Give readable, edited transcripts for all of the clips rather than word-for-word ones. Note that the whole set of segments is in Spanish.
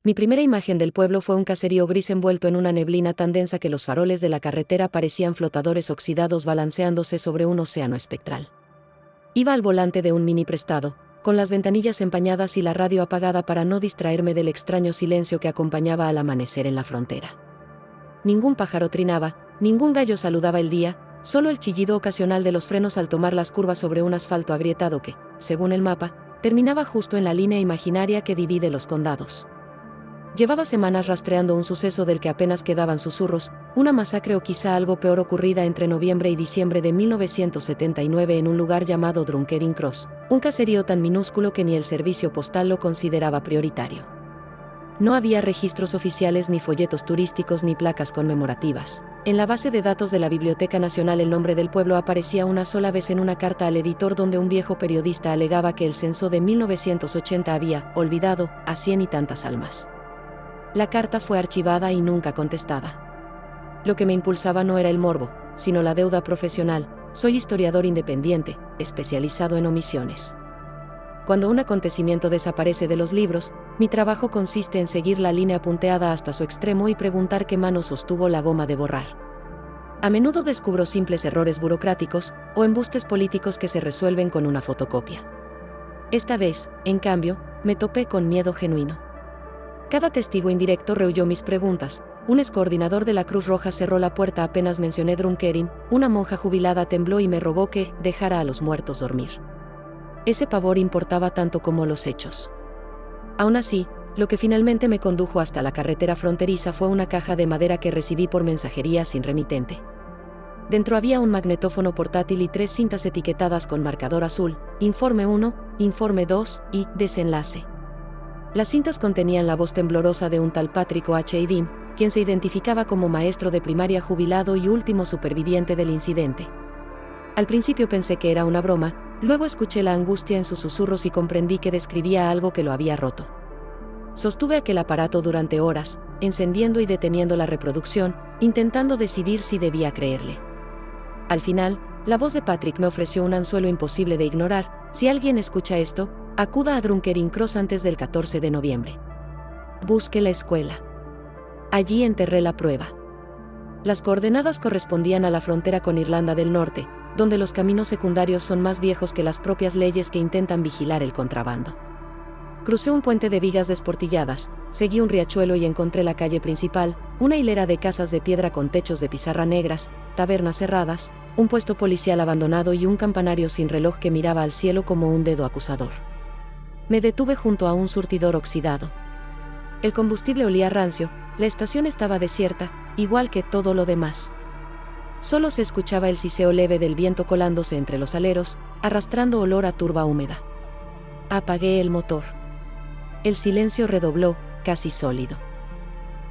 Mi primera imagen del pueblo fue un caserío gris envuelto en una neblina tan densa que los faroles de la carretera parecían flotadores oxidados balanceándose sobre un océano espectral. Iba al volante de un mini prestado, con las ventanillas empañadas y la radio apagada para no distraerme del extraño silencio que acompañaba al amanecer en la frontera. Ningún pájaro trinaba, ningún gallo saludaba el día, solo el chillido ocasional de los frenos al tomar las curvas sobre un asfalto agrietado que, según el mapa, terminaba justo en la línea imaginaria que divide los condados. Llevaba semanas rastreando un suceso del que apenas quedaban susurros, una masacre o quizá algo peor ocurrida entre noviembre y diciembre de 1979 en un lugar llamado Drunkering Cross, un caserío tan minúsculo que ni el servicio postal lo consideraba prioritario. No había registros oficiales ni folletos turísticos ni placas conmemorativas. En la base de datos de la Biblioteca Nacional el nombre del pueblo aparecía una sola vez en una carta al editor donde un viejo periodista alegaba que el censo de 1980 había olvidado a 100 y tantas almas. La carta fue archivada y nunca contestada. Lo que me impulsaba no era el morbo, sino la deuda profesional. Soy historiador independiente, especializado en omisiones. Cuando un acontecimiento desaparece de los libros, mi trabajo consiste en seguir la línea punteada hasta su extremo y preguntar qué mano sostuvo la goma de borrar. A menudo descubro simples errores burocráticos o embustes políticos que se resuelven con una fotocopia. Esta vez, en cambio, me topé con miedo genuino. Cada testigo indirecto rehuyó mis preguntas. Un excoordinador de la Cruz Roja cerró la puerta apenas mencioné Drunkering, una monja jubilada tembló y me rogó que dejara a los muertos dormir. Ese pavor importaba tanto como los hechos. Aún así, lo que finalmente me condujo hasta la carretera fronteriza fue una caja de madera que recibí por mensajería sin remitente. Dentro había un magnetófono portátil y 3 cintas etiquetadas con marcador azul, Informe 1, Informe 2 y Desenlace. Las cintas contenían la voz temblorosa de un tal Patrick O'Haydin, quien se identificaba como maestro de primaria jubilado y último superviviente del incidente. Al principio pensé que era una broma, luego escuché la angustia en sus susurros y comprendí que describía algo que lo había roto. Sostuve aquel aparato durante horas, encendiendo y deteniendo la reproducción, intentando decidir si debía creerle. Al final, la voz de Patrick me ofreció un anzuelo imposible de ignorar. Si alguien escucha esto, acuda a Drunkering Cross antes del 14 de noviembre. Busque la escuela. Allí enterré la prueba. Las coordenadas correspondían a la frontera con Irlanda del Norte, donde los caminos secundarios son más viejos que las propias leyes que intentan vigilar el contrabando. Crucé un puente de vigas desportilladas, seguí un riachuelo y encontré la calle principal, una hilera de casas de piedra con techos de pizarra negras, tabernas cerradas, un puesto policial abandonado y un campanario sin reloj que miraba al cielo como un dedo acusador. Me detuve junto a un surtidor oxidado. El combustible olía rancio, la estación estaba desierta, igual que todo lo demás. Solo se escuchaba el siseo leve del viento colándose entre los aleros, arrastrando olor a turba húmeda. Apagué el motor. El silencio redobló, casi sólido.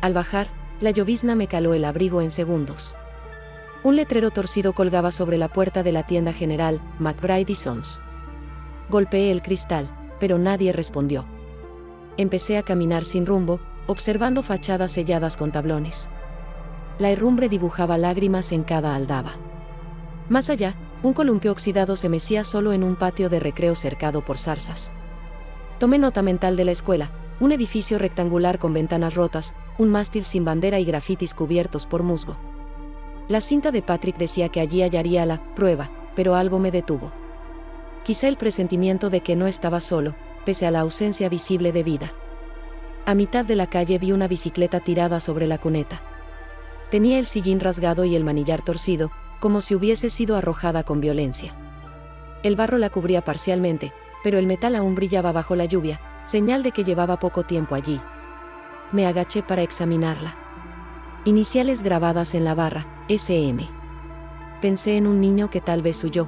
Al bajar, la llovizna me caló el abrigo en segundos. Un letrero torcido colgaba sobre la puerta de la tienda general, McBride & Sons. Golpeé el cristal, pero nadie respondió. Empecé a caminar sin rumbo, observando fachadas selladas con tablones. La herrumbre dibujaba lágrimas en cada aldaba. Más allá, un columpio oxidado se mecía solo en un patio de recreo cercado por zarzas. Tomé nota mental de la escuela, un edificio rectangular con ventanas rotas, un mástil sin bandera y grafitis cubiertos por musgo. La cinta de Patrick decía que allí hallaría la prueba, pero algo me detuvo. Quizá el presentimiento de que no estaba solo, pese a la ausencia visible de vida. A mitad de la calle vi una bicicleta tirada sobre la cuneta. Tenía el sillín rasgado y el manillar torcido, como si hubiese sido arrojada con violencia. El barro la cubría parcialmente, pero el metal aún brillaba bajo la lluvia, señal de que llevaba poco tiempo allí. Me agaché para examinarla. Iniciales grabadas en la barra, SM. Pensé en un niño que tal vez huyó.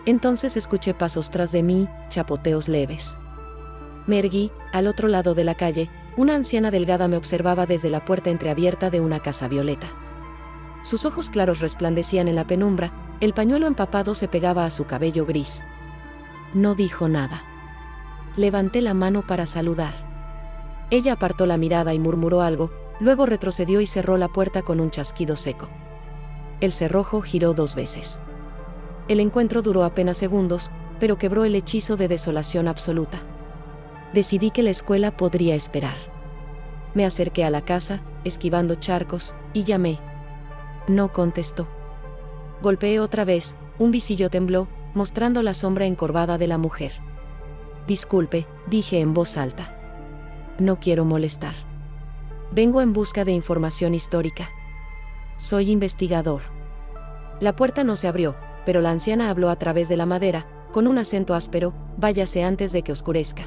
Entonces escuché pasos tras de mí, chapoteos leves. Me erguí, al otro lado de la calle, una anciana delgada me observaba desde la puerta entreabierta de una casa violeta. Sus ojos claros resplandecían en la penumbra, el pañuelo empapado se pegaba a su cabello gris. No dijo nada. Levanté la mano para saludar. Ella apartó la mirada y murmuró algo, luego retrocedió y cerró la puerta con un chasquido seco. El cerrojo giró 2 veces. El encuentro duró apenas segundos, pero quebró el hechizo de desolación absoluta. Decidí que la escuela podría esperar. Me acerqué a la casa, esquivando charcos, y llamé. No contestó. Golpeé otra vez, un visillo tembló, mostrando la sombra encorvada de la mujer. Disculpe, dije en voz alta. No quiero molestar. Vengo en busca de información histórica. Soy investigador. La puerta no se abrió, pero la anciana habló a través de la madera, con un acento áspero: váyase antes de que oscurezca.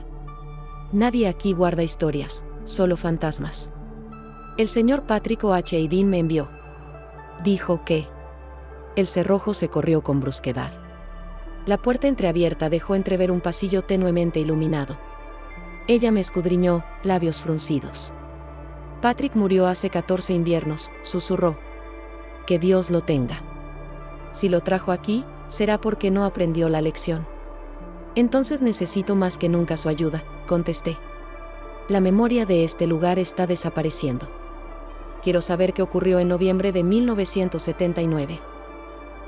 Nadie aquí guarda historias, solo fantasmas. El señor Patrick O'H. Dean me envió. Dijo que... El cerrojo se corrió con brusquedad. La puerta entreabierta dejó entrever un pasillo tenuemente iluminado. Ella me escudriñó, labios fruncidos. Patrick murió hace 14 inviernos, susurró. Que Dios lo tenga. Si lo trajo aquí, será porque no aprendió la lección. Entonces necesito más que nunca su ayuda, contesté. La memoria de este lugar está desapareciendo. Quiero saber qué ocurrió en noviembre de 1979.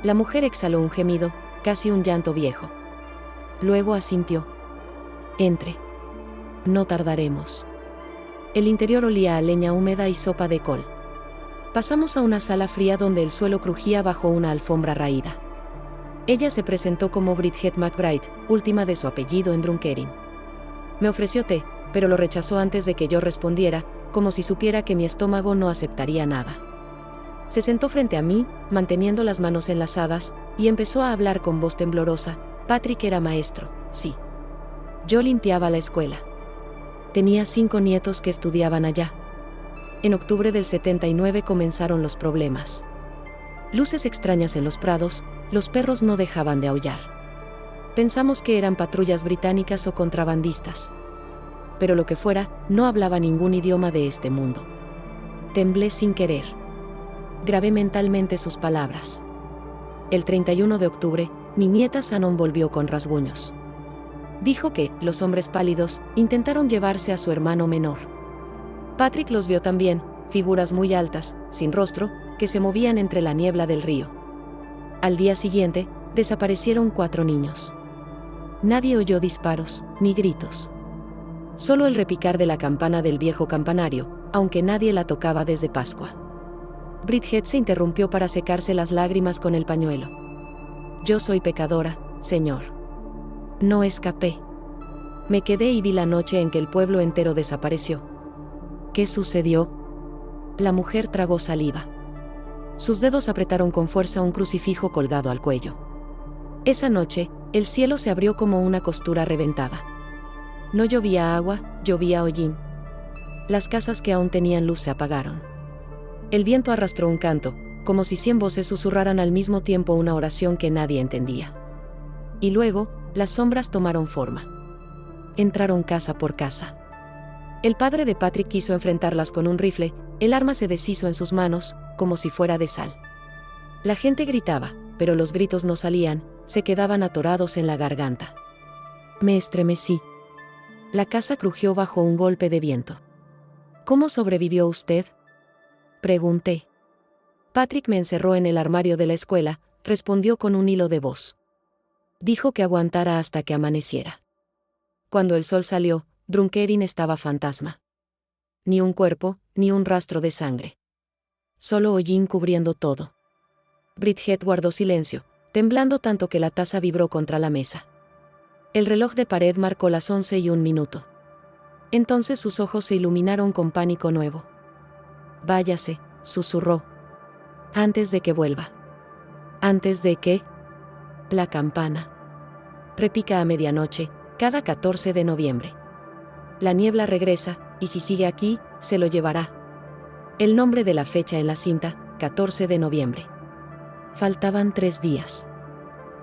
La mujer exhaló un gemido, casi un llanto viejo. Luego asintió. Entre. No tardaremos. El interior olía a leña húmeda y sopa de col. Pasamos a una sala fría donde el suelo crujía bajo una alfombra raída. Ella se presentó como Bridget McBride, última de su apellido en Drumkerin. Me ofreció té, pero lo rechazó antes de que yo respondiera, como si supiera que mi estómago no aceptaría nada. Se sentó frente a mí, manteniendo las manos enlazadas, y empezó a hablar con voz temblorosa. Patrick era maestro, sí. Yo limpiaba la escuela. Tenía 5 nietos que estudiaban allá. En octubre del 79 comenzaron los problemas. Luces extrañas en los prados, los perros no dejaban de aullar. Pensamos que eran patrullas británicas o contrabandistas. Pero lo que fuera, no hablaba ningún idioma de este mundo. Temblé sin querer. Grabé mentalmente sus palabras. El 31 de octubre, mi nieta Shannon volvió con rasguños. Dijo que, los hombres pálidos, intentaron llevarse a su hermano menor. Patrick los vio también, figuras muy altas, sin rostro, que se movían entre la niebla del río. Al día siguiente, desaparecieron 4 niños. Nadie oyó disparos, ni gritos. Solo el repicar de la campana del viejo campanario, aunque nadie la tocaba desde Pascua. Bridget se interrumpió para secarse las lágrimas con el pañuelo. Yo soy pecadora, señor. No escapé. Me quedé y vi la noche en que el pueblo entero desapareció. ¿Qué sucedió? La mujer tragó saliva. Sus dedos apretaron con fuerza un crucifijo colgado al cuello. Esa noche, el cielo se abrió como una costura reventada. No llovía agua, llovía hollín. Las casas que aún tenían luz se apagaron. El viento arrastró un canto, como si 100 voces susurraran al mismo tiempo una oración que nadie entendía. Y luego, las sombras tomaron forma. Entraron casa por casa. El padre de Patrick quiso enfrentarlas con un rifle, el arma se deshizo en sus manos, como si fuera de sal. La gente gritaba, pero los gritos no salían, se quedaban atorados en la garganta. Me estremecí. La casa crujió bajo un golpe de viento. ¿Cómo sobrevivió usted?, pregunté. Patrick me encerró en el armario de la escuela, respondió con un hilo de voz. Dijo que aguantara hasta que amaneciera. Cuando el sol salió, Drumkerin estaba fantasma. Ni un cuerpo, ni un rastro de sangre. Solo hollín cubriendo todo. Bridget guardó silencio, temblando tanto que la taza vibró contra la mesa. El reloj de pared marcó las 11:01. Entonces sus ojos se iluminaron con pánico nuevo. Váyase, susurró. Antes de que vuelva. ¿Antes de qué? La campana. Repica a medianoche, cada 14 de noviembre. La niebla regresa, y si sigue aquí, se lo llevará. El nombre de la fecha en la cinta, 14 de noviembre. Faltaban 3 días.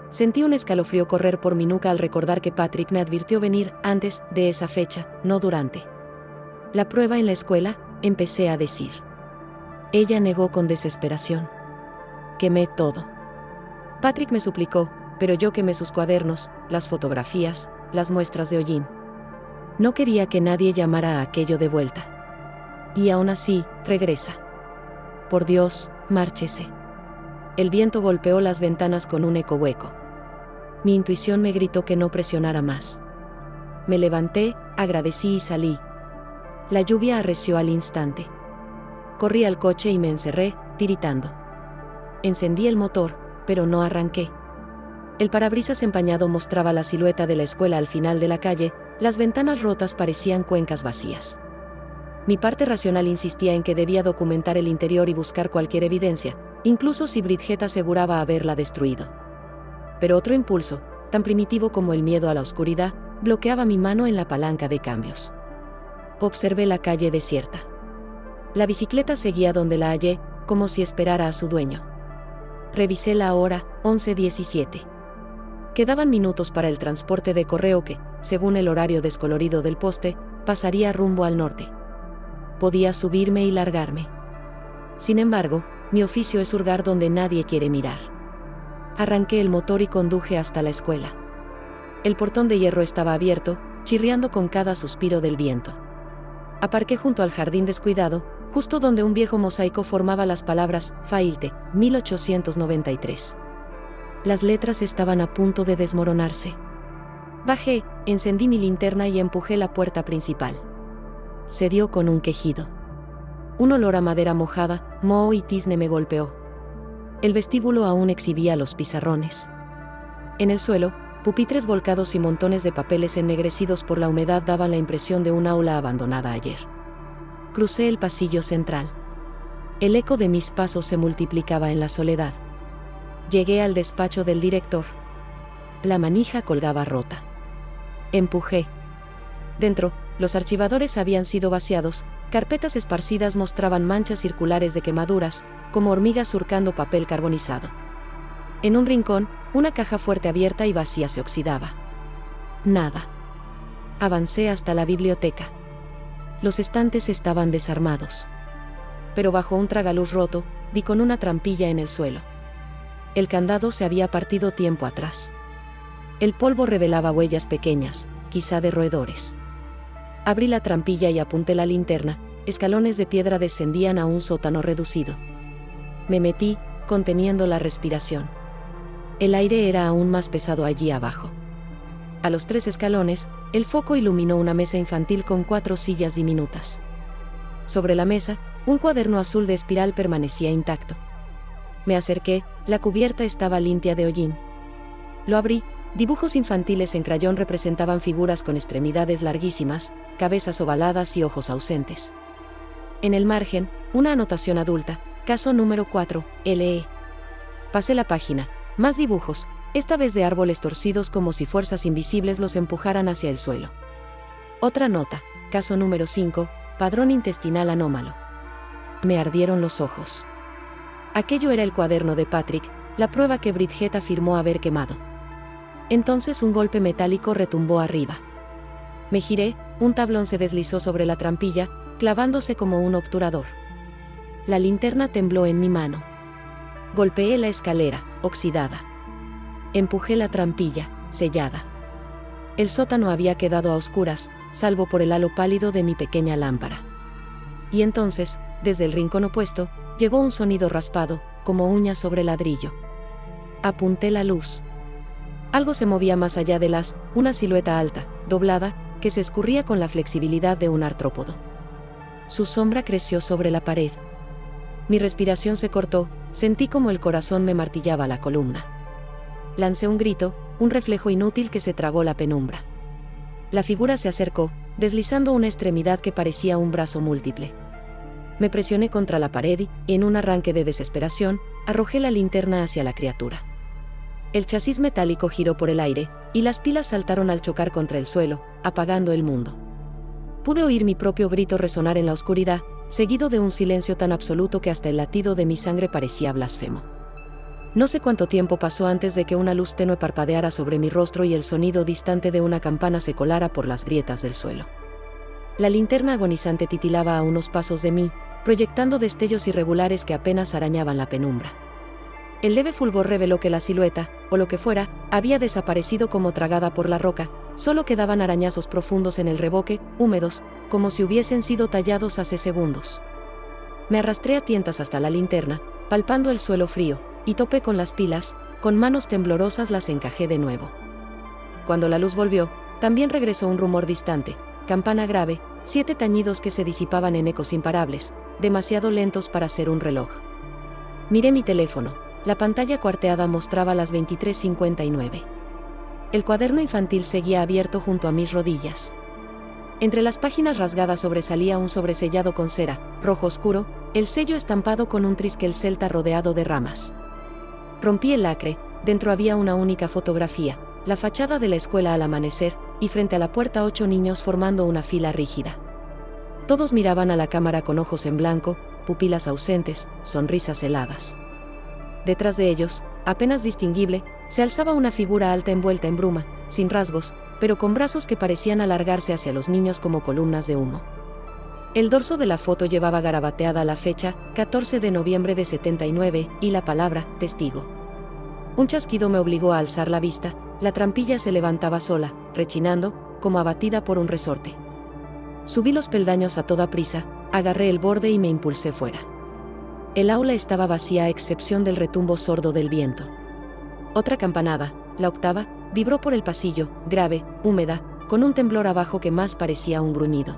Sentí un escalofrío correr por mi nuca al recordar que Patrick me advirtió venir antes de esa fecha, no durante. La prueba en la escuela, empecé a decir. Ella negó con desesperación. Quemé todo. Patrick me suplicó, pero yo quemé sus cuadernos, las fotografías, las muestras de hollín. No quería que nadie llamara a aquello de vuelta. Y aún así, regresa. Por Dios, márchese. El viento golpeó las ventanas con un eco hueco. Mi intuición me gritó que no presionara más. Me levanté, agradecí y salí. La lluvia arreció al instante. Corrí al coche y me encerré, tiritando. Encendí el motor, pero no arranqué. El parabrisas empañado mostraba la silueta de la escuela al final de la calle, las ventanas rotas parecían cuencas vacías. Mi parte racional insistía en que debía documentar el interior y buscar cualquier evidencia, incluso si Bridget aseguraba haberla destruido. Pero otro impulso, tan primitivo como el miedo a la oscuridad, bloqueaba mi mano en la palanca de cambios. Observé la calle desierta. La bicicleta seguía donde la hallé, como si esperara a su dueño. Revisé la hora, 11:17. Quedaban minutos para el transporte de correo que, según el horario descolorido del poste, pasaría rumbo al norte. Podía subirme y largarme. Sin embargo, mi oficio es hurgar donde nadie quiere mirar. Arranqué el motor y conduje hasta la escuela. El portón de hierro estaba abierto, chirriando con cada suspiro del viento. Aparqué junto al jardín descuidado, justo donde un viejo mosaico formaba las palabras Failte, 1893. Las letras estaban a punto de desmoronarse. Bajé, encendí mi linterna y empujé la puerta principal. Cedió con un quejido. Un olor a madera mojada, moho y tizne me golpeó. El vestíbulo aún exhibía los pizarrones. En el suelo, pupitres volcados y montones de papeles ennegrecidos por la humedad daban la impresión de un aula abandonada ayer. Crucé el pasillo central. El eco de mis pasos se multiplicaba en la soledad. Llegué al despacho del director. La manija colgaba rota. Empujé. Dentro, los archivadores habían sido vaciados, carpetas esparcidas mostraban manchas circulares de quemaduras, como hormigas surcando papel carbonizado. En un rincón, una caja fuerte abierta y vacía se oxidaba. Nada. Avancé hasta la biblioteca. Los estantes estaban desarmados. Pero bajo un tragaluz roto, di con una trampilla en el suelo. El candado se había partido tiempo atrás. El polvo revelaba huellas pequeñas, quizá de roedores. Abrí la trampilla y apunté la linterna, escalones de piedra descendían a un sótano reducido. Me metí, conteniendo la respiración. El aire era aún más pesado allí abajo. A los 3 escalones, el foco iluminó una mesa infantil con 4 sillas diminutas. Sobre la mesa, un cuaderno azul de espiral permanecía intacto. Me acerqué, la cubierta estaba limpia de hollín. Lo abrí, dibujos infantiles en crayón representaban figuras con extremidades larguísimas, cabezas ovaladas y ojos ausentes. En el margen, una anotación adulta, caso número 4, LE. Pasé la página, más dibujos, esta vez de árboles torcidos como si fuerzas invisibles los empujaran hacia el suelo. Otra nota, caso número 5, padrón intestinal anómalo. Me ardieron los ojos. Aquello era el cuaderno de Patrick, la prueba que Bridget afirmó haber quemado. Entonces un golpe metálico retumbó arriba. Me giré, un tablón se deslizó sobre la trampilla, clavándose como un obturador. La linterna tembló en mi mano. Golpeé la escalera, oxidada. Empujé la trampilla, sellada. El sótano había quedado a oscuras, salvo por el halo pálido de mi pequeña lámpara. Y entonces, desde el rincón opuesto, llegó un sonido raspado, como uñas sobre ladrillo. Apunté la luz. Algo se movía más allá de una silueta alta, doblada, que se escurría con la flexibilidad de un artrópodo. Su sombra creció sobre la pared. Mi respiración se cortó, sentí como el corazón me martillaba la columna. Lancé un grito, un reflejo inútil que se tragó la penumbra. La figura se acercó, deslizando una extremidad que parecía un brazo múltiple. Me presioné contra la pared y, en un arranque de desesperación, arrojé la linterna hacia la criatura. El chasis metálico giró por el aire, y las pilas saltaron al chocar contra el suelo, apagando el mundo. Pude oír mi propio grito resonar en la oscuridad, seguido de un silencio tan absoluto que hasta el latido de mi sangre parecía blasfemo. No sé cuánto tiempo pasó antes de que una luz tenue parpadeara sobre mi rostro y el sonido distante de una campana se colara por las grietas del suelo. La linterna agonizante titilaba a unos pasos de mí, proyectando destellos irregulares que apenas arañaban la penumbra. El leve fulgor reveló que la silueta, o lo que fuera, había desaparecido como tragada por la roca, solo quedaban arañazos profundos en el revoque, húmedos, como si hubiesen sido tallados hace segundos. Me arrastré a tientas hasta la linterna, palpando el suelo frío, y topé con las pilas, con manos temblorosas las encajé de nuevo. Cuando la luz volvió, también regresó un rumor distante, campana grave, 7 tañidos que se disipaban en ecos imparables, demasiado lentos para ser un reloj. Miré mi teléfono. La pantalla cuarteada mostraba las 23:59. El cuaderno infantil seguía abierto junto a mis rodillas. Entre las páginas rasgadas sobresalía un sobresellado con cera, rojo oscuro, el sello estampado con un triskel celta rodeado de ramas. Rompí el lacre. Dentro había una única fotografía, la fachada de la escuela al amanecer, y frente a la puerta 8 niños formando una fila rígida. Todos miraban a la cámara con ojos en blanco, pupilas ausentes, sonrisas heladas. Detrás de ellos, apenas distinguible, se alzaba una figura alta envuelta en bruma, sin rasgos, pero con brazos que parecían alargarse hacia los niños como columnas de humo. El dorso de la foto llevaba garabateada la fecha, 14 de noviembre de 79, y la palabra, testigo. Un chasquido me obligó a alzar la vista, la trampilla se levantaba sola, rechinando, como abatida por un resorte. Subí los peldaños a toda prisa, agarré el borde y me impulsé fuera. El aula estaba vacía a excepción del retumbo sordo del viento. Otra campanada, la octava, vibró por el pasillo, grave, húmeda, con un temblor abajo que más parecía un gruñido.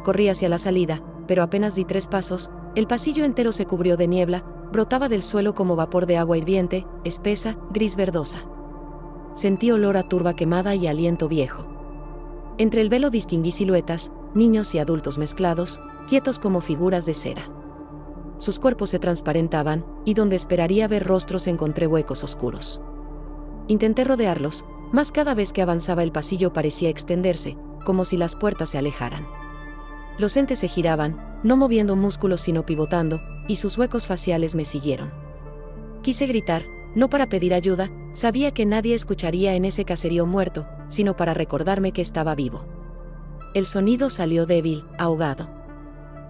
Corrí hacia la salida, pero apenas di 3 pasos, el pasillo entero se cubrió de niebla, brotaba del suelo como vapor de agua hirviente, espesa, gris verdosa. Sentí olor a turba quemada y aliento viejo. Entre el velo distinguí siluetas, niños y adultos mezclados, quietos como figuras de cera. Sus cuerpos se transparentaban, y donde esperaría ver rostros encontré huecos oscuros. Intenté rodearlos, mas cada vez que avanzaba el pasillo parecía extenderse, como si las puertas se alejaran. Los entes se giraban, no moviendo músculos sino pivotando, y sus huecos faciales me siguieron. Quise gritar, no para pedir ayuda, sabía que nadie escucharía en ese caserío muerto, sino para recordarme que estaba vivo. El sonido salió débil, ahogado.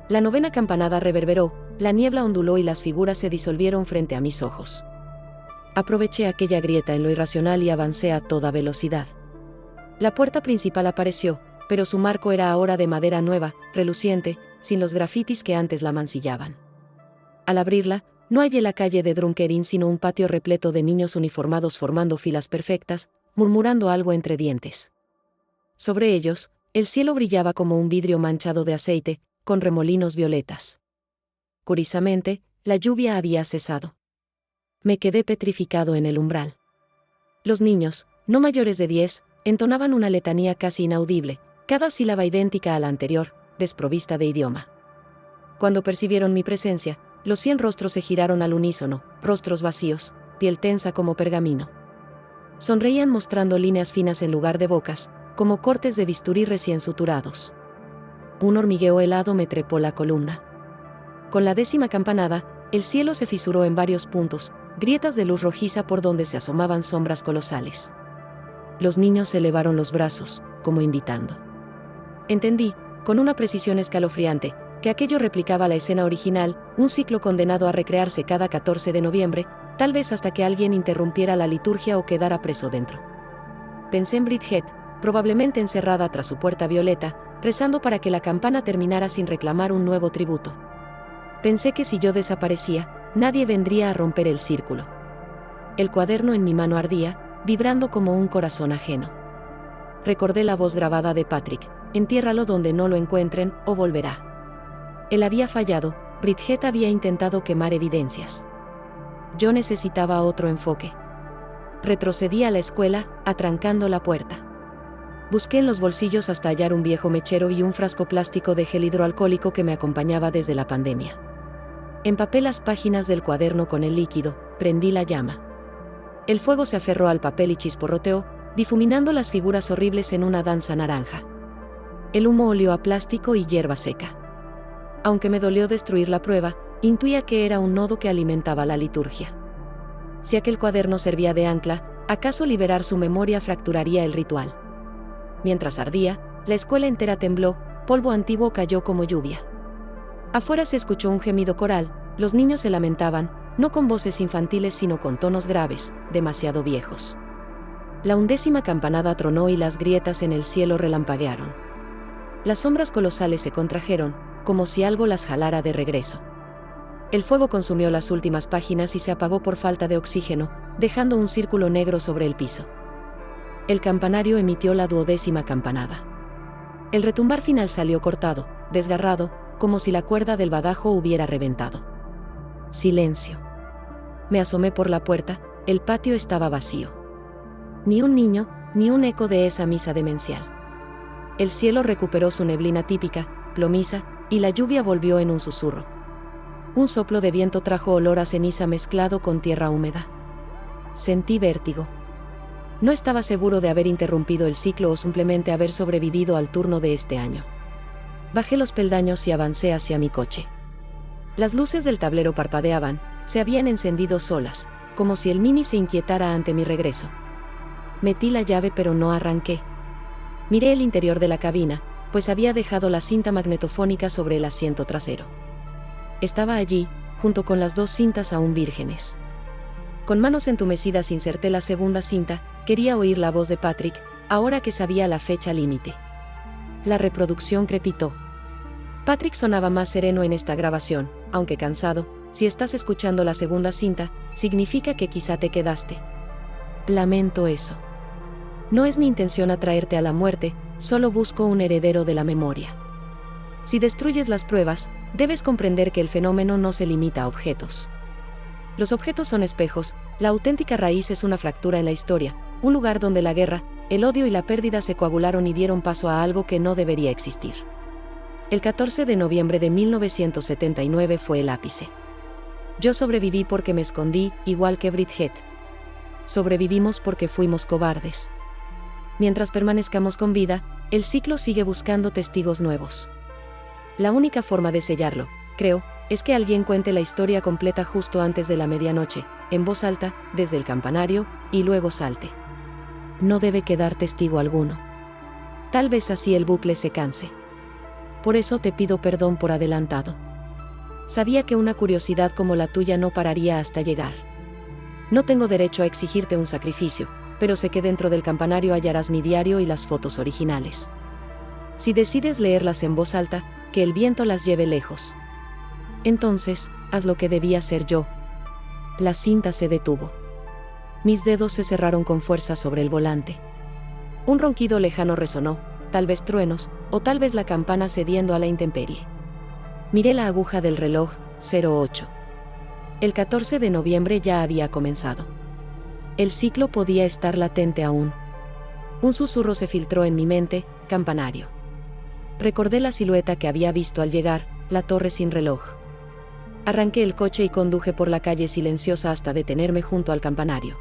La 9ª campanada reverberó, la niebla onduló y las figuras se disolvieron frente a mis ojos. Aproveché aquella grieta en lo irracional y avancé a toda velocidad. La puerta principal apareció, pero su marco era ahora de madera nueva, reluciente, sin los grafitis que antes la mancillaban. Al abrirla, no hallé la calle de Drumkerin sino un patio repleto de niños uniformados formando filas perfectas, murmurando algo entre dientes. Sobre ellos, el cielo brillaba como un vidrio manchado de aceite, con remolinos violetas. Curiosamente, la lluvia había cesado. Me quedé petrificado en el umbral. Los niños, no mayores de 10, entonaban una letanía casi inaudible, cada sílaba idéntica a la anterior, desprovista de idioma. Cuando percibieron mi presencia, los 100 rostros se giraron al unísono, rostros vacíos, piel tensa como pergamino. Sonreían mostrando líneas finas en lugar de bocas, como cortes de bisturí recién suturados. Un hormigueo helado me trepó la columna. Con la 10ª campanada, el cielo se fisuró en varios puntos, grietas de luz rojiza por donde se asomaban sombras colosales. Los niños elevaron los brazos, como invitando. Entendí, con una precisión escalofriante, que aquello replicaba la escena original, un ciclo condenado a recrearse cada 14 de noviembre, tal vez hasta que alguien interrumpiera la liturgia o quedara preso dentro. Pensé en Bridget, probablemente encerrada tras su puerta violeta, rezando para que la campana terminara sin reclamar un nuevo tributo. Pensé que si yo desaparecía, nadie vendría a romper el círculo. El cuaderno en mi mano ardía, vibrando como un corazón ajeno. Recordé la voz grabada de Patrick: entiérralo donde no lo encuentren, o volverá. Él había fallado, Bridget había intentado quemar evidencias. Yo necesitaba otro enfoque. Retrocedí a la escuela, atrancando la puerta. Busqué en los bolsillos hasta hallar un viejo mechero y un frasco plástico de gel hidroalcohólico que me acompañaba desde la pandemia. Empapé las páginas del cuaderno con el líquido, prendí la llama. El fuego se aferró al papel y chisporroteó, difuminando las figuras horribles en una danza naranja. El humo olió a plástico y hierba seca. Aunque me dolió destruir la prueba, intuía que era un nodo que alimentaba la liturgia. Si aquel cuaderno servía de ancla, ¿acaso liberar su memoria fracturaría el ritual? Mientras ardía, la escuela entera tembló, polvo antiguo cayó como lluvia. Afuera se escuchó un gemido coral, los niños se lamentaban, no con voces infantiles sino con tonos graves, demasiado viejos. La 11ª campanada tronó y las grietas en el cielo relampaguearon. Las sombras colosales se contrajeron, como si algo las jalara de regreso. El fuego consumió las últimas páginas y se apagó por falta de oxígeno, dejando un círculo negro sobre el piso. El campanario emitió la 12ª campanada. El retumbar final salió cortado, desgarrado, como si la cuerda del badajo hubiera reventado. Silencio. Me asomé por la puerta, el patio estaba vacío. Ni un niño, ni un eco de esa misa demencial. El cielo recuperó su neblina típica, plomiza, y la lluvia volvió en un susurro. Un soplo de viento trajo olor a ceniza mezclado con tierra húmeda. Sentí vértigo. No estaba seguro de haber interrumpido el ciclo o simplemente haber sobrevivido al turno de este año. Bajé los peldaños y avancé hacia mi coche. Las luces del tablero parpadeaban, se habían encendido solas, como si el Mini se inquietara ante mi regreso. Metí la llave pero no arranqué. Miré el interior de la cabina, pues había dejado la cinta magnetofónica sobre el asiento trasero. Estaba allí, junto con las 2 cintas aún vírgenes. Con manos entumecidas inserté la segunda cinta, quería oír la voz de Patrick, ahora que sabía la fecha límite. La reproducción crepitó. Patrick sonaba más sereno en esta grabación, aunque cansado. Si estás escuchando la segunda cinta, significa que quizá te quedaste. Lamento eso. No es mi intención atraerte a la muerte, solo busco un heredero de la memoria. Si destruyes las pruebas, debes comprender que el fenómeno no se limita a objetos. Los objetos son espejos, la auténtica raíz es una fractura en la historia, un lugar donde la guerra, el odio y la pérdida se coagularon y dieron paso a algo que no debería existir. El 14 de noviembre de 1979 fue el ápice. Yo sobreviví porque me escondí, igual que Bridget. Sobrevivimos porque fuimos cobardes. Mientras permanezcamos con vida, el ciclo sigue buscando testigos nuevos. La única forma de sellarlo, creo, es que alguien cuente la historia completa justo antes de la medianoche, en voz alta, desde el campanario, y luego salte. No debe quedar testigo alguno. Tal vez así el bucle se canse. Por eso te pido perdón por adelantado. Sabía que una curiosidad como la tuya no pararía hasta llegar. No tengo derecho a exigirte un sacrificio, pero sé que dentro del campanario hallarás mi diario y las fotos originales. Si decides leerlas en voz alta, que el viento las lleve lejos. Entonces, haz lo que debía hacer yo. La cinta se detuvo. Mis dedos se cerraron con fuerza sobre el volante. Un ronquido lejano resonó, tal vez truenos, o tal vez la campana cediendo a la intemperie. Miré la aguja del reloj, 08. El 14 de noviembre ya había comenzado. El ciclo podía estar latente aún. Un susurro se filtró en mi mente, campanario. Recordé la silueta que había visto al llegar, la torre sin reloj. Arranqué el coche y conduje por la calle silenciosa hasta detenerme junto al campanario.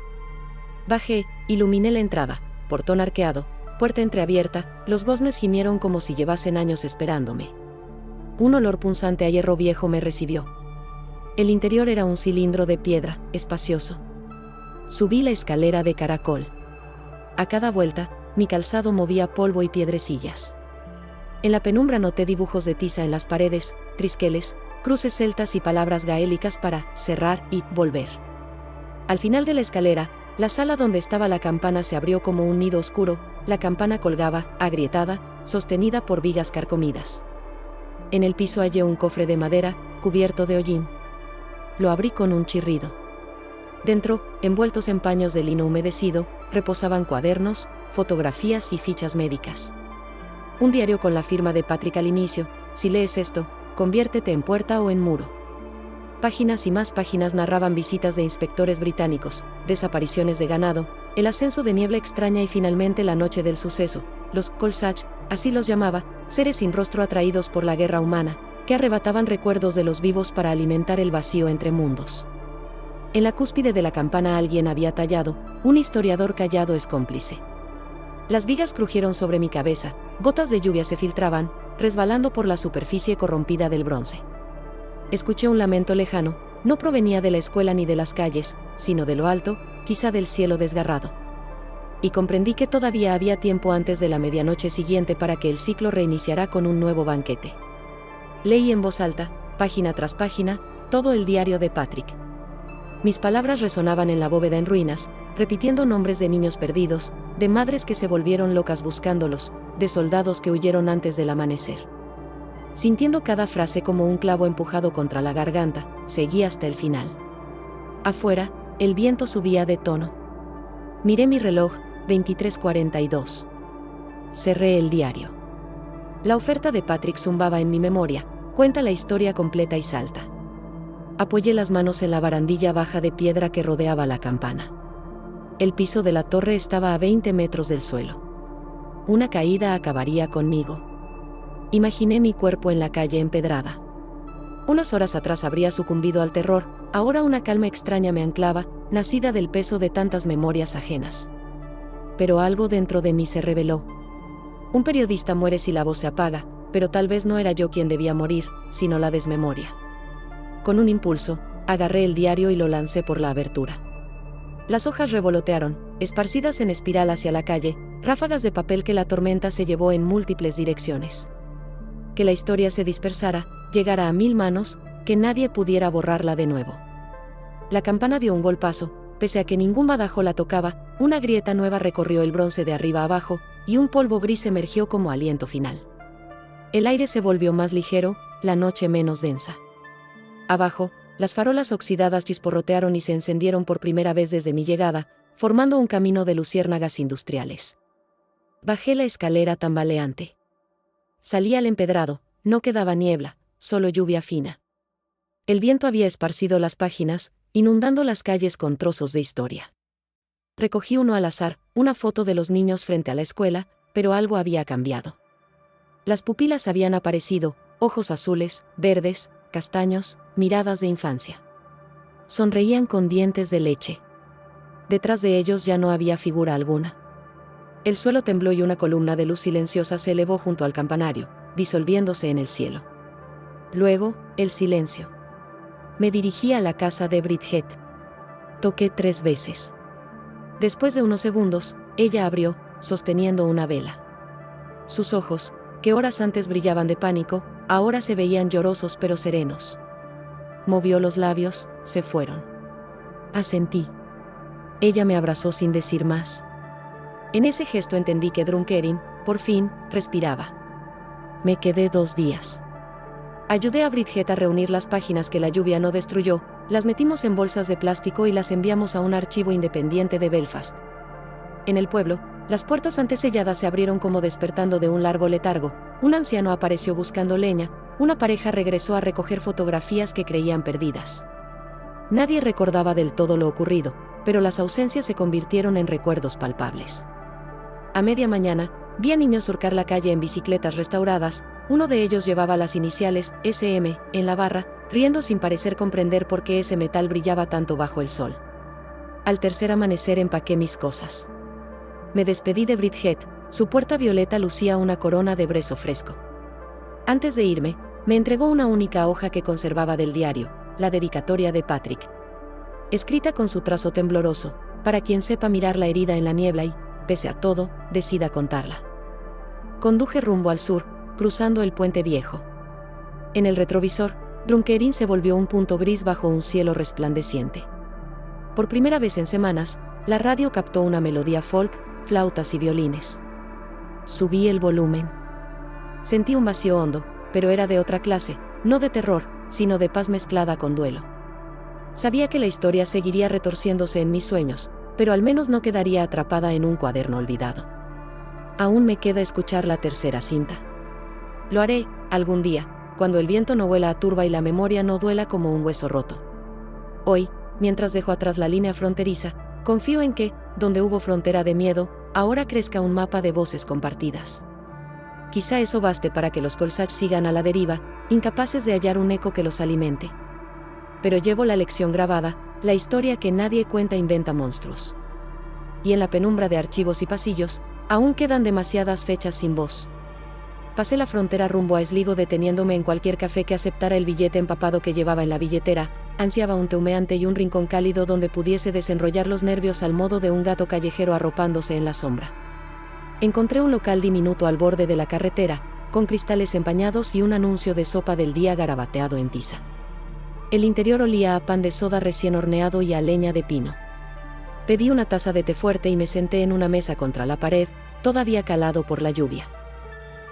Bajé, iluminé la entrada, portón arqueado, puerta entreabierta, los goznes gimieron como si llevasen años esperándome. Un olor punzante a hierro viejo me recibió. El interior era un cilindro de piedra, espacioso. Subí la escalera de caracol. A cada vuelta, mi calzado movía polvo y piedrecillas. En la penumbra noté dibujos de tiza en las paredes, trisqueles, cruces celtas y palabras gaélicas para cerrar y volver. Al final de la escalera, la sala donde estaba la campana se abrió como un nido oscuro, la campana colgaba, agrietada, sostenida por vigas carcomidas. En el piso hallé un cofre de madera, cubierto de hollín. Lo abrí con un chirrido. Dentro, envueltos en paños de lino humedecido, reposaban cuadernos, fotografías y fichas médicas. Un diario con la firma de Patrick al inicio: si lees esto, conviértete en puerta o en muro. Páginas y más páginas narraban visitas de inspectores británicos, desapariciones de ganado, el ascenso de niebla extraña y finalmente la noche del suceso, los Colsach, así los llamaba, seres sin rostro atraídos por la guerra humana, que arrebataban recuerdos de los vivos para alimentar el vacío entre mundos. En la cúspide de la campana alguien había tallado: un historiador callado es cómplice. Las vigas crujieron sobre mi cabeza, gotas de lluvia se filtraban, resbalando por la superficie corrompida del bronce. Escuché un lamento lejano, no provenía de la escuela ni de las calles, sino de lo alto, quizá del cielo desgarrado. Y comprendí que todavía había tiempo antes de la medianoche siguiente para que el ciclo reiniciara con un nuevo banquete. Leí en voz alta, página tras página, todo el diario de Patrick. Mis palabras resonaban en la bóveda en ruinas, repitiendo nombres de niños perdidos, de madres que se volvieron locas buscándolos, de soldados que huyeron antes del amanecer. Sintiendo cada frase como un clavo empujado contra la garganta, seguí hasta el final. Afuera, el viento subía de tono. Miré mi reloj, 23:42. Cerré el diario. La oferta de Patrick zumbaba en mi memoria. Cuenta la historia completa y salta. Apoyé las manos en la barandilla baja de piedra que rodeaba la campana. El piso de la torre estaba a 20 metros del suelo. Una caída acabaría conmigo. Imaginé mi cuerpo en la calle empedrada. Unas horas atrás habría sucumbido al terror, ahora una calma extraña me anclaba, nacida del peso de tantas memorias ajenas. Pero algo dentro de mí se reveló. Un periodista muere si la voz se apaga, pero tal vez no era yo quien debía morir, sino la desmemoria. Con un impulso, agarré el diario y lo lancé por la abertura. Las hojas revolotearon, esparcidas en espiral hacia la calle, ráfagas de papel que la tormenta se llevó en múltiples direcciones. Que la historia se dispersara, llegara a 1000 manos, que nadie pudiera borrarla de nuevo. La campana dio un golpazo, pese a que ningún badajo la tocaba, una grieta nueva recorrió el bronce de arriba a abajo, y un polvo gris emergió como aliento final. El aire se volvió más ligero, la noche menos densa. Abajo, las farolas oxidadas chisporrotearon y se encendieron por primera vez desde mi llegada, formando un camino de luciérnagas industriales. Bajé la escalera tambaleante. Salí al empedrado, no quedaba niebla, solo lluvia fina. El viento había esparcido las páginas, inundando las calles con trozos de historia. Recogí uno al azar, una foto de los niños frente a la escuela, pero algo había cambiado. Las pupilas habían aparecido, ojos azules, verdes, castaños, miradas de infancia. Sonreían con dientes de leche. Detrás de ellos ya no había figura alguna. El suelo tembló y una columna de luz silenciosa se elevó junto al campanario, disolviéndose en el cielo. Luego, el silencio. Me dirigí a la casa de Bridget. Toqué 3 veces. Después de unos segundos, ella abrió, sosteniendo una vela. Sus ojos, que horas antes brillaban de pánico, ahora se veían llorosos pero serenos. Movió los labios, se fueron. Asentí. Ella me abrazó sin decir más. En ese gesto entendí que Drunkerin, por fin, respiraba. Me quedé 2 días. Ayudé a Bridget a reunir las páginas que la lluvia no destruyó, las metimos en bolsas de plástico y las enviamos a un archivo independiente de Belfast. En el pueblo, las puertas antes selladas se abrieron como despertando de un largo letargo, un anciano apareció buscando leña, una pareja regresó a recoger fotografías que creían perdidas. Nadie recordaba del todo lo ocurrido, pero las ausencias se convirtieron en recuerdos palpables. A media mañana, vi a niños surcar la calle en bicicletas restauradas, uno de ellos llevaba las iniciales SM en la barra, riendo sin parecer comprender por qué ese metal brillaba tanto bajo el sol. Al tercer amanecer empaqué mis cosas. Me despedí de Bridget, su puerta violeta lucía una corona de brezo fresco. Antes de irme, me entregó una única hoja que conservaba del diario, la dedicatoria de Patrick. Escrita con su trazo tembloroso, para quien sepa mirar la herida en la niebla y, pese a todo, decida contarla. Conduje rumbo al sur, cruzando el puente viejo. En el retrovisor, Drunkerin se volvió un punto gris bajo un cielo resplandeciente. Por primera vez en semanas, la radio captó una melodía folk, flautas y violines. Subí el volumen. Sentí un vacío hondo, pero era de otra clase, no de terror, sino de paz mezclada con duelo. Sabía que la historia seguiría retorciéndose en mis sueños, pero al menos no quedaría atrapada en un cuaderno olvidado. Aún me queda escuchar la tercera cinta. Lo haré, algún día, cuando el viento no vuela a turba y la memoria no duela como un hueso roto. Hoy, mientras dejo atrás la línea fronteriza, confío en que, donde hubo frontera de miedo, ahora crezca un mapa de voces compartidas. Quizá eso baste para que los Colsach sigan a la deriva, incapaces de hallar un eco que los alimente. Pero llevo la lección grabada, la historia que nadie cuenta inventa monstruos. Y en la penumbra de archivos y pasillos, aún quedan demasiadas fechas sin voz. Pasé la frontera rumbo a Sligo deteniéndome en cualquier café que aceptara el billete empapado que llevaba en la billetera, ansiaba un té humeante y un rincón cálido donde pudiese desenrollar los nervios al modo de un gato callejero arropándose en la sombra. Encontré un local diminuto al borde de la carretera, con cristales empañados y un anuncio de sopa del día garabateado en tiza. El interior olía a pan de soda recién horneado y a leña de pino. Pedí una taza de té fuerte y me senté en una mesa contra la pared, todavía calado por la lluvia.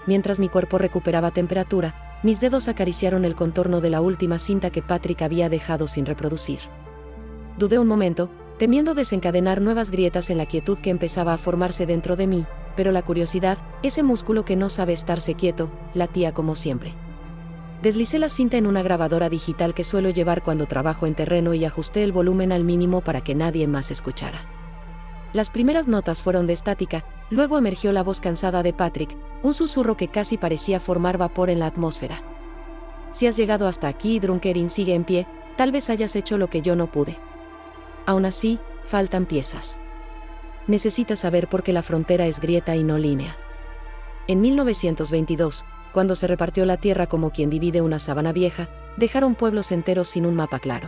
Mientras mi cuerpo recuperaba temperatura, mis dedos acariciaron el contorno de la última cinta que Patrick había dejado sin reproducir. Dudé un momento, temiendo desencadenar nuevas grietas en la quietud que empezaba a formarse dentro de mí, pero la curiosidad, ese músculo que no sabe estarse quieto, latía como siempre. Deslicé la cinta en una grabadora digital que suelo llevar cuando trabajo en terreno y ajusté el volumen al mínimo para que nadie más escuchara. Las primeras notas fueron de estática, luego emergió la voz cansada de Patrick, un susurro que casi parecía formar vapor en la atmósfera. Si has llegado hasta aquí y Drunkerin sigue en pie, tal vez hayas hecho lo que yo no pude. Aún así, faltan piezas. Necesitas saber por qué la frontera es grieta y no línea. En 1922, cuando se repartió la tierra como quien divide una sabana vieja, dejaron pueblos enteros sin un mapa claro.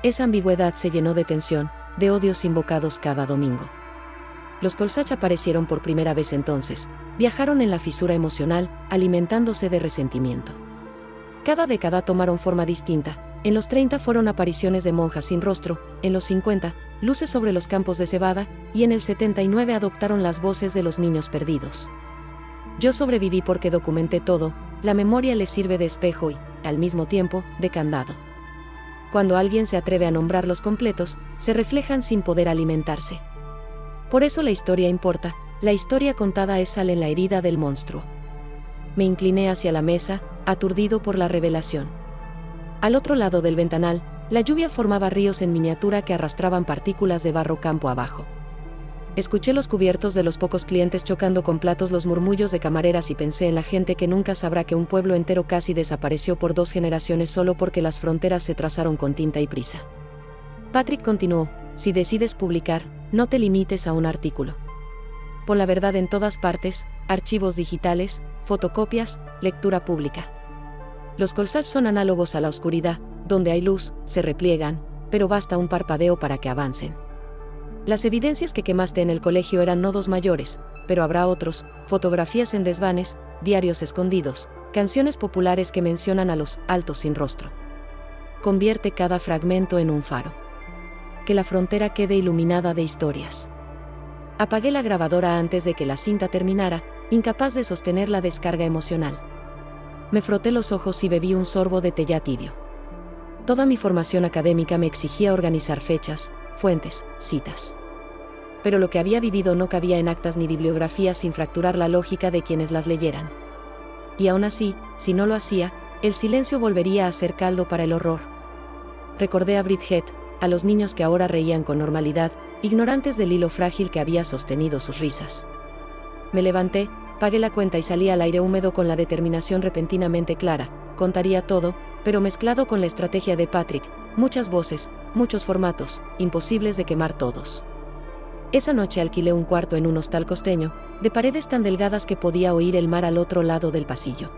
Esa ambigüedad se llenó de tensión, de odios invocados cada domingo. Los Colsach aparecieron por primera vez entonces, viajaron en la fisura emocional, alimentándose de resentimiento. Cada década tomaron forma distinta. En los 30 fueron apariciones de monjas sin rostro, en los 50, luces sobre los campos de cebada, y en el 79 adoptaron las voces de los niños perdidos. Yo sobreviví porque documenté todo, la memoria les sirve de espejo y, al mismo tiempo, de candado. Cuando alguien se atreve a nombrarlos completos, se reflejan sin poder alimentarse. Por eso la historia importa, la historia contada es sal en la herida del monstruo. Me incliné hacia la mesa, aturdido por la revelación. Al otro lado del ventanal, la lluvia formaba ríos en miniatura que arrastraban partículas de barro campo abajo. Escuché los cubiertos de los pocos clientes chocando con platos, los murmullos de camareras y pensé en la gente que nunca sabrá que un pueblo entero casi desapareció por 2 generaciones solo porque las fronteras se trazaron con tinta y prisa. Patrick continuó, si decides publicar, no te limites a un artículo. Pon la verdad en todas partes, archivos digitales, fotocopias, lectura pública. Los Colsach son análogos a la oscuridad, donde hay luz, se repliegan, pero basta un parpadeo para que avancen. Las evidencias que quemaste en el colegio eran nodos mayores, pero habrá otros, fotografías en desvanes, diarios escondidos, canciones populares que mencionan a los altos sin rostro. Convierte cada fragmento en un faro. Que la frontera quede iluminada de historias. Apagué la grabadora antes de que la cinta terminara, incapaz de sostener la descarga emocional. Me froté los ojos y bebí un sorbo de té ya tibio. Toda mi formación académica me exigía organizar fechas, fuentes, citas. Pero lo que había vivido no cabía en actas ni bibliografías sin fracturar la lógica de quienes las leyeran. Y aún así, si no lo hacía, el silencio volvería a ser caldo para el horror. Recordé a Bridget, a los niños que ahora reían con normalidad, ignorantes del hilo frágil que había sostenido sus risas. Me levanté, pagué la cuenta y salí al aire húmedo con la determinación repentinamente clara, contaría todo, pero mezclado con la estrategia de Patrick, muchas voces, muchos formatos, imposibles de quemar todos. Esa noche alquilé un cuarto en un hostal costeño, de paredes tan delgadas que podía oír el mar al otro lado del pasillo.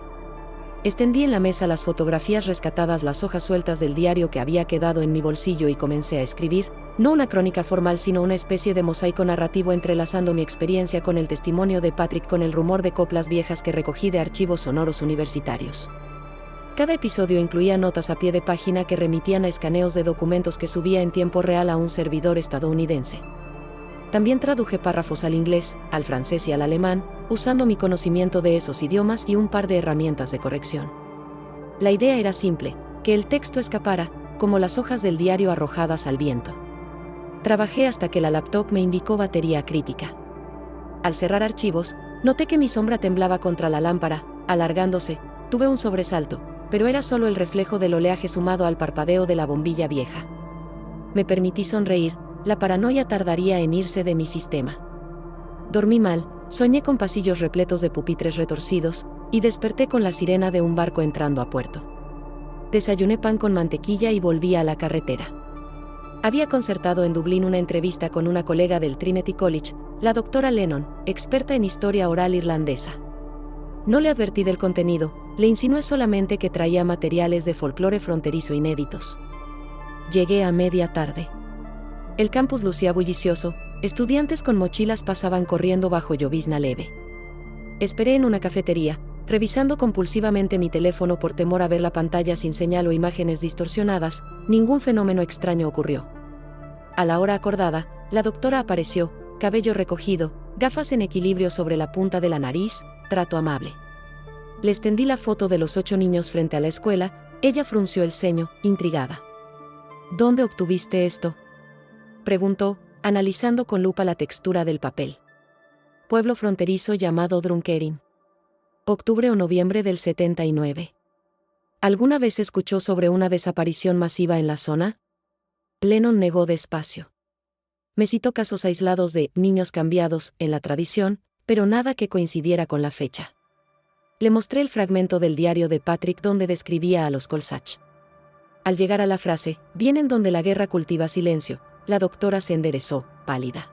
Extendí en la mesa las fotografías rescatadas, las hojas sueltas del diario que había quedado en mi bolsillo y comencé a escribir, no una crónica formal sino una especie de mosaico narrativo entrelazando mi experiencia con el testimonio de Patrick, con el rumor de coplas viejas que recogí de archivos sonoros universitarios. Cada episodio incluía notas a pie de página que remitían a escaneos de documentos que subía en tiempo real a un servidor estadounidense. También traduje párrafos al inglés, al francés y al alemán, usando mi conocimiento de esos idiomas y un par de herramientas de corrección. La idea era simple, que el texto escapara, como las hojas del diario arrojadas al viento. Trabajé hasta que la laptop me indicó batería crítica. Al cerrar archivos, noté que mi sombra temblaba contra la lámpara, alargándose, tuve un sobresalto, pero era solo el reflejo del oleaje sumado al parpadeo de la bombilla vieja. Me permití sonreír, la paranoia tardaría en irse de mi sistema. Dormí mal, soñé con pasillos repletos de pupitres retorcidos, y desperté con la sirena de un barco entrando a puerto. Desayuné pan con mantequilla y volví a la carretera. Había concertado en Dublín una entrevista con una colega del Trinity College, la doctora Lennon, experta en historia oral irlandesa. No le advertí del contenido, le insinué solamente que traía materiales de folclore fronterizo inéditos. Llegué a media tarde. El campus lucía bullicioso, estudiantes con mochilas pasaban corriendo bajo llovizna leve. Esperé en una cafetería, revisando compulsivamente mi teléfono por temor a ver la pantalla sin señal o imágenes distorsionadas. Ningún fenómeno extraño ocurrió. A la hora acordada, la doctora apareció, cabello recogido, gafas en equilibrio sobre la punta de la nariz, trato amable. Le extendí la foto de los 8 niños frente a la escuela, ella frunció el ceño, intrigada. ¿Dónde obtuviste esto?, preguntó, analizando con lupa la textura del papel. pueblo fronterizo llamado Drumkerin. Octubre o noviembre del 79. ¿Alguna vez escuchó sobre una desaparición masiva en la zona? Lennon negó despacio. Me citó casos aislados de niños cambiados en la tradición, pero nada que coincidiera con la fecha. Le mostré el fragmento del diario de Patrick donde describía a los Colsach. Al llegar a la frase, vienen donde la guerra cultiva silencio, la doctora se enderezó, pálida.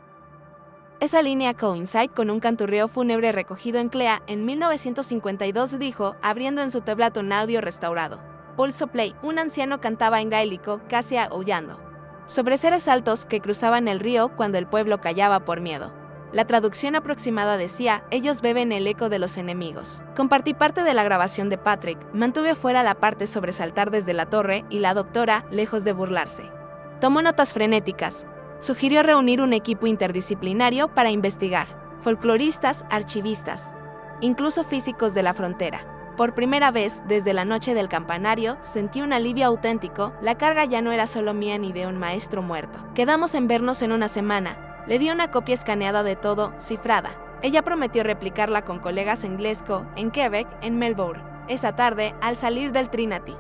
Esa línea coincide con un canturreo fúnebre recogido en Clea en 1952, dijo, abriendo en su tablet un audio restaurado. Pulso play, un anciano cantaba en gaélico, casi aullando, sobre seres altos que cruzaban el río cuando el pueblo callaba por miedo. La traducción aproximada decía, ellos beben el eco de los enemigos. Compartí parte de la grabación de Patrick, mantuve fuera la parte sobre saltar desde la torre y la doctora, lejos de burlarse, tomó notas frenéticas. Sugirió reunir un equipo interdisciplinario para investigar, folcloristas, archivistas, incluso físicos de la frontera. Por primera vez, desde la noche del campanario, sentí un alivio auténtico, la carga ya no era solo mía ni de un maestro muerto. Quedamos en vernos en una semana, le di una copia escaneada de todo, cifrada. Ella prometió replicarla con colegas en Glasgow, en Quebec, en Melbourne. Esa tarde, al salir del Trinity,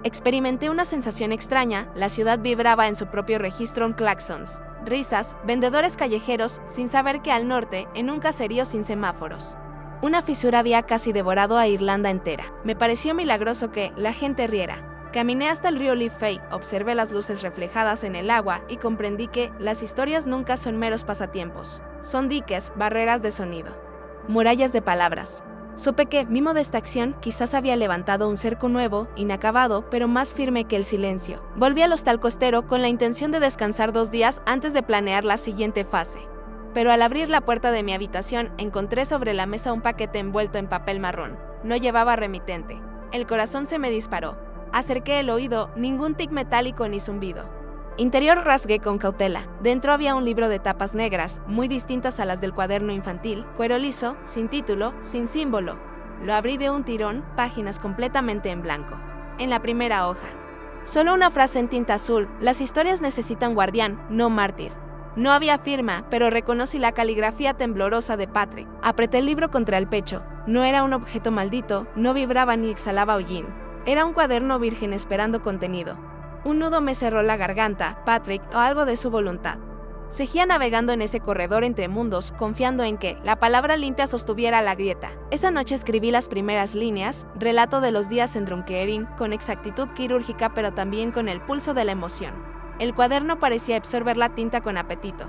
experimenté una sensación extraña, la ciudad vibraba en su propio registro en claxons, risas, vendedores callejeros, sin saber que al norte, en un caserío sin semáforos, una fisura había casi devorado a Irlanda entera. Me pareció milagroso que la gente riera. Caminé hasta el río Liffey, observé las luces reflejadas en el agua y comprendí que las historias nunca son meros pasatiempos. Son diques, barreras de sonido, murallas de palabras. Supe que mi modesta acción quizás había levantado un cerco nuevo, inacabado, pero más firme que el silencio. Volví al hostal costero con la intención de descansar 2 días antes de planear la siguiente fase. Pero al abrir la puerta de mi habitación, encontré sobre la mesa un paquete envuelto en papel marrón. No llevaba remitente. El corazón se me disparó. Acerqué el oído, ningún tic metálico ni zumbido. Interior rasgué con cautela. Dentro había un libro de tapas negras, muy distintas a las del cuaderno infantil, cuero liso, sin título, sin símbolo. Lo abrí de un tirón, páginas completamente en blanco. En la primera hoja, solo una frase en tinta azul: las historias necesitan guardián, no mártir. No había firma, pero reconocí la caligrafía temblorosa de Patrick. Apreté el libro contra el pecho. No era un objeto maldito, no vibraba ni exhalaba hollín. Era un cuaderno virgen esperando contenido. Un nudo me cerró la garganta, Patrick, o algo de su voluntad. Seguía navegando en ese corredor entre mundos, confiando en que la palabra limpia sostuviera la grieta. Esa noche escribí las primeras líneas, relato de los días en Drumkerin, con exactitud quirúrgica pero también con el pulso de la emoción. El cuaderno parecía absorber la tinta con apetito.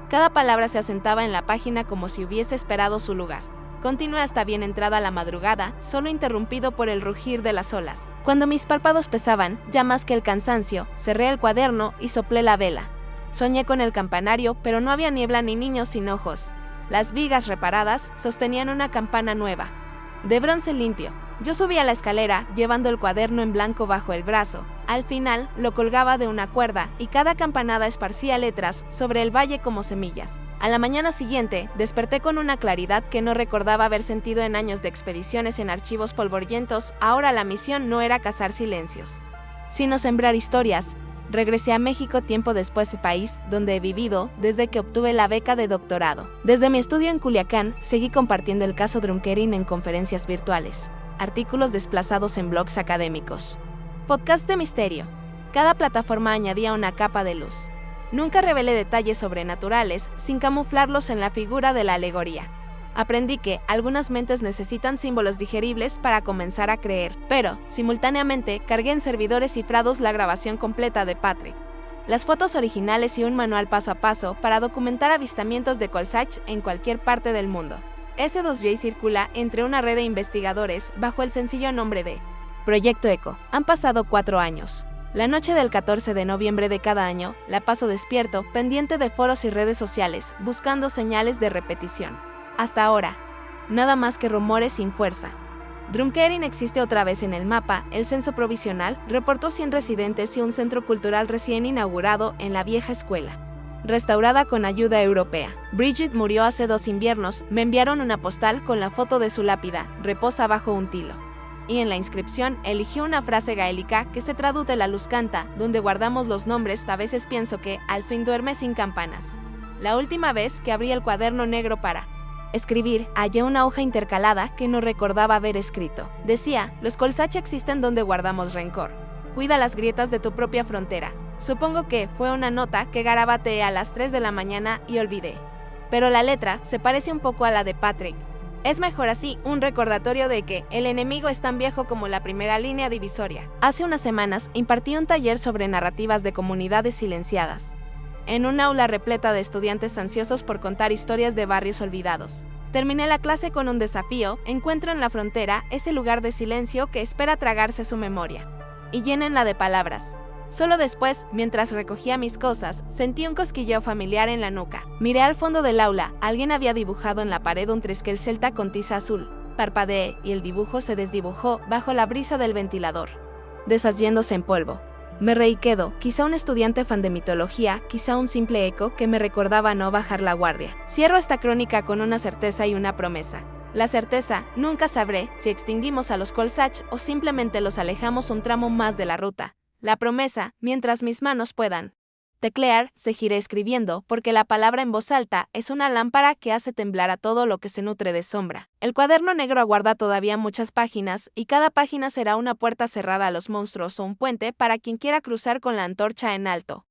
Cada palabra se asentaba en la página como si hubiese esperado su lugar. Continué hasta bien entrada la madrugada, solo interrumpido por el rugir de las olas. Cuando mis párpados pesaban, ya más que el cansancio, cerré el cuaderno y soplé la vela. Soñé con el campanario, pero no había niebla ni niños sin ojos. Las vigas reparadas sostenían una campana nueva, de bronce limpio. Yo subí a la escalera, llevando el cuaderno en blanco bajo el brazo. Al final, lo colgaba de una cuerda, y cada campanada esparcía letras sobre el valle como semillas. A la mañana siguiente, desperté con una claridad que no recordaba haber sentido en años de expediciones en archivos polvorientos. Ahora la misión no era cazar silencios, sino sembrar historias. Regresé a México tiempo después, país donde he vivido desde que obtuve la beca de doctorado. Desde mi estudio en Culiacán, seguí compartiendo el caso Drumkerin en conferencias virtuales, artículos desplazados en blogs académicos, podcast de misterio. Cada plataforma añadía una capa de luz. Nunca revelé detalles sobrenaturales sin camuflarlos en la figura de la alegoría. Aprendí que algunas mentes necesitan símbolos digeribles para comenzar a creer, pero, simultáneamente, cargué en servidores cifrados la grabación completa de Patrick, las fotos originales y un manual paso a paso para documentar avistamientos de Colsach en cualquier parte del mundo. S2J circula entre una red de investigadores bajo el sencillo nombre de Proyecto Eco. Han pasado 4 años. La noche del 14 de noviembre de cada año, la paso despierto, pendiente de foros y redes sociales, buscando señales de repetición. Hasta ahora, nada más que rumores sin fuerza. Drumkerin existe otra vez en el mapa. El censo provisional reportó 100 residentes y un centro cultural recién inaugurado en la vieja escuela, restaurada con ayuda europea. Bridget murió hace 2 inviernos. Me enviaron una postal con la foto de su lápida, reposa bajo un tilo. Y en la inscripción eligió una frase gaélica que se traduce: la luz canta, donde guardamos los nombres. A veces pienso que al fin duerme sin campanas. La última vez que abrí el cuaderno negro para Escribir, hallé una hoja intercalada que no recordaba haber escrito. Decía, los Colsach existen donde guardamos rencor. Cuida las grietas de tu propia frontera. Supongo que fue una nota que garabateé a las 3 de la mañana y olvidé. Pero la letra se parece un poco a la de Patrick. Es mejor así, un recordatorio de que el enemigo es tan viejo como la primera línea divisoria. Hace unas semanas impartí un taller sobre narrativas de comunidades silenciadas, en un aula repleta de estudiantes ansiosos por contar historias de barrios olvidados. Terminé la clase con un desafío: encuentro en la frontera ese lugar de silencio que espera tragarse su memoria, y llénenla de palabras. Solo después, mientras recogía mis cosas, sentí un cosquilleo familiar en la nuca. Miré al fondo del aula, alguien había dibujado en la pared un triskel celta con tiza azul. Parpadeé y el dibujo se desdibujó bajo la brisa del ventilador, deshaciéndose en polvo. Me reí quedo, quizá un estudiante fan de mitología, quizá un simple eco que me recordaba no bajar la guardia. Cierro esta crónica con una certeza y una promesa. La certeza: nunca sabré si extinguimos a los Colsach o simplemente los alejamos un tramo más de la ruta. La promesa: mientras mis manos puedan teclear, seguiré escribiendo, porque la palabra en voz alta es una lámpara que hace temblar a todo lo que se nutre de sombra. El cuaderno negro aguarda todavía muchas páginas, y cada página será una puerta cerrada a los monstruos o un puente para quien quiera cruzar con la antorcha en alto.